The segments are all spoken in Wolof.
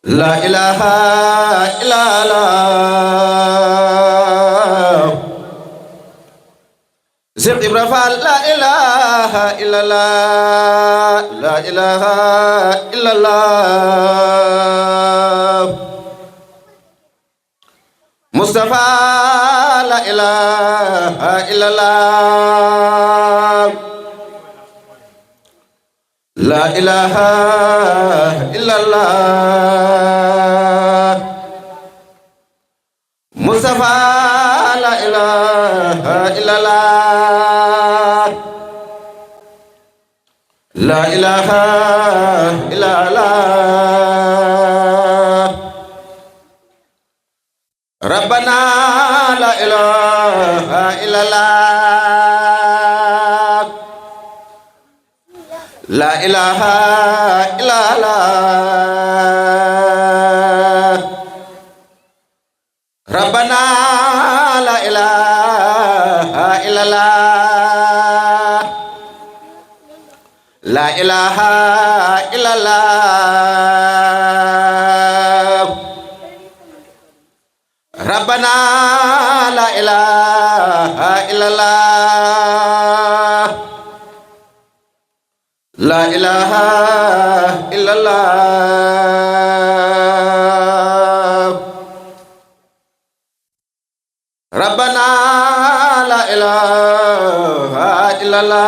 La ilaha illallah. Cheikh Ibra Fall. La ilaha illallah. La ilaha illallah. Mustafa. La ilaha illallah. La ilaha illallah. Mustafa. La ilaha illallah. La ilaha illallah. Rabbana. La ilaha illallah. La ilaha illallah. Rabbana. La ilaha illallah. La ilaha illallah. Rabbana. La ilaha illallah. La ilaha illallah. Rabbana. La ilaha illallah.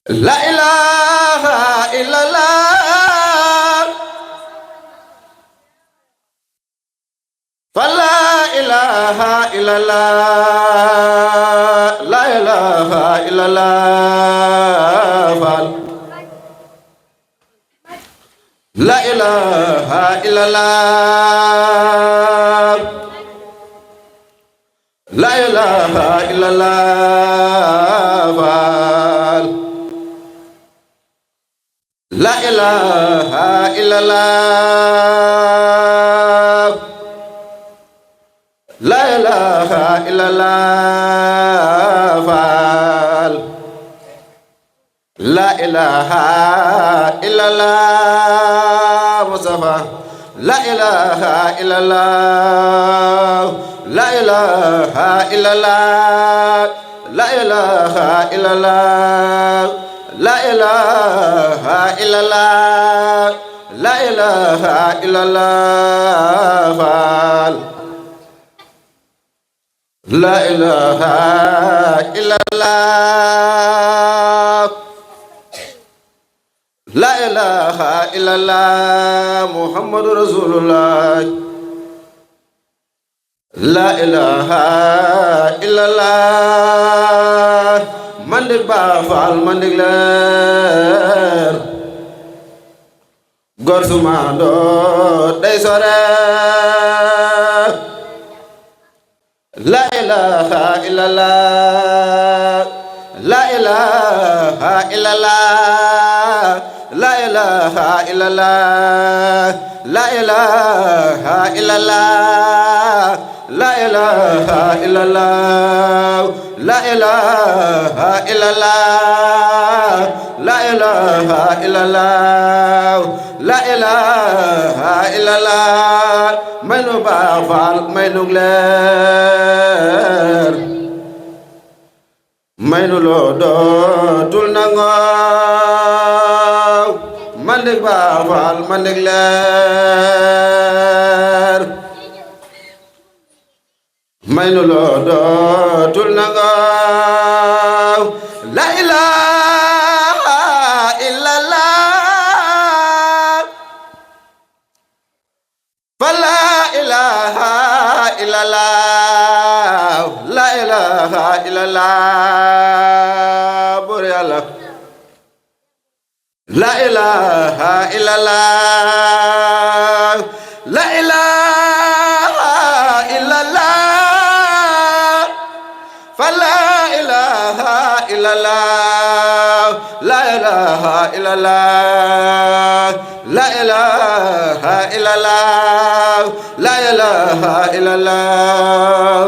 La ilaha illallah. Fala ilaha illallah. La ilaha illallah. Fal. La ilaha illallah. La ilaha illallah. Fal. La ilaha illallah. La ilaha illallah. Fal. La ilaha illallah. Mustafa. La ilaha illallah. La ilaha illallah. La ilaha illallah. La ilaha illallah. La ilaha illallah. Fal. La ilaha illallah. La ilaha illallah. Muhammadur Rasulullah. La ilaha illallah. Mandik Ba Fall mandik leer. Góor su maandoo day sore. La ilaha illallah. La ilaha illallah. La ilaha illallah. La ilaha illallah. La ilaha illallah. La ilaha illallah. La ilaha illallah. La ilaha illallah. Maynu Ba Fall maynu leer. Maynu loo dootul nangoo. Mandik Ba Fall mandik leer. Maynu loo dootul nangoo. La ilaha illallah. Fala ilaha illallah. La ilaha illallah. Buur Yàlla. La ilaha illallah. La ilaha illallah. Fala ilaha illallah. La ilaha illallah. La ilaha illallah. La ilaha illallah.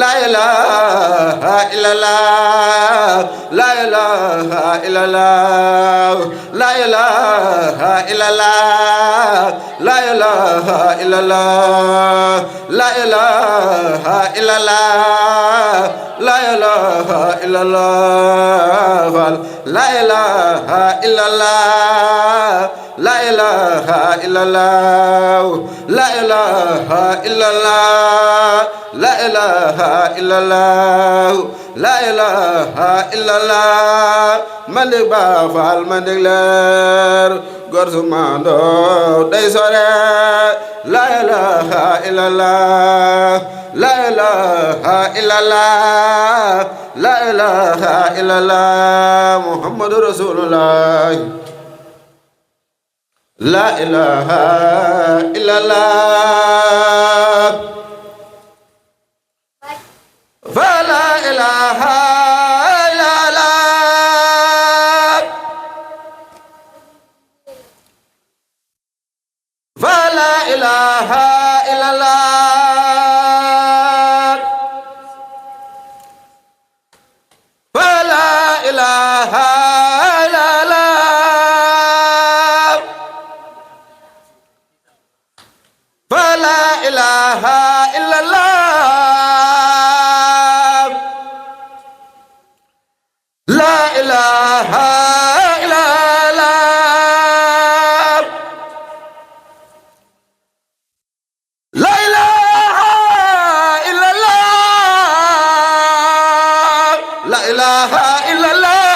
La ilaha illallah. La ilaha إلا الله لا إله إلا الله لا إله إلا الله لا إله إلا الله لا إله إلا الله لا إله إلا الله لا إله إلا الله لا إله إلا الله لا إله إلا الله لا إله إلا الله ملك بافال ملك لير غرس ماندو داي سوري لا إله إلا الله لا إله إلا الله لا إله إلا الله محمد رسول الله لا إله إلا الله فلا إله إلا الله فلا إله إلا الله فلا إله إلا الله فلا إله إلا الله لا إله إلا الله لا إله إلا الله لا إله إلا الله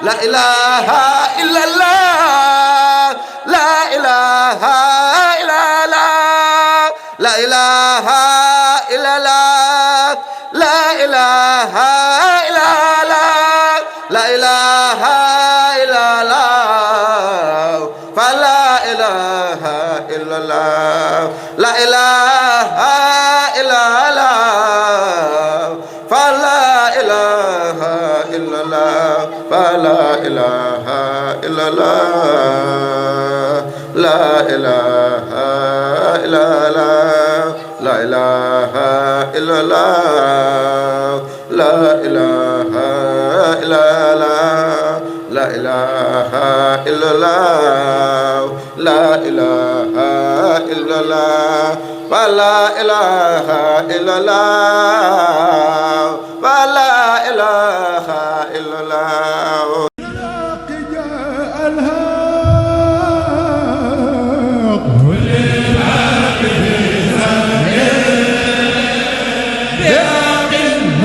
لا إله إلا الله لا إله إلا الله لا إله إلا الله لا إله إلا الله لا إله إلا الله لا إله إلا الله فلا إله إلا الله لا إله إلا الله فلا إله إلا الله فلا إله إلا الله لا إله إلا الله لا إله إلا الله لا إله إلا الله لا إله إلا الله لا إله إلا الله فلا إله إلا الله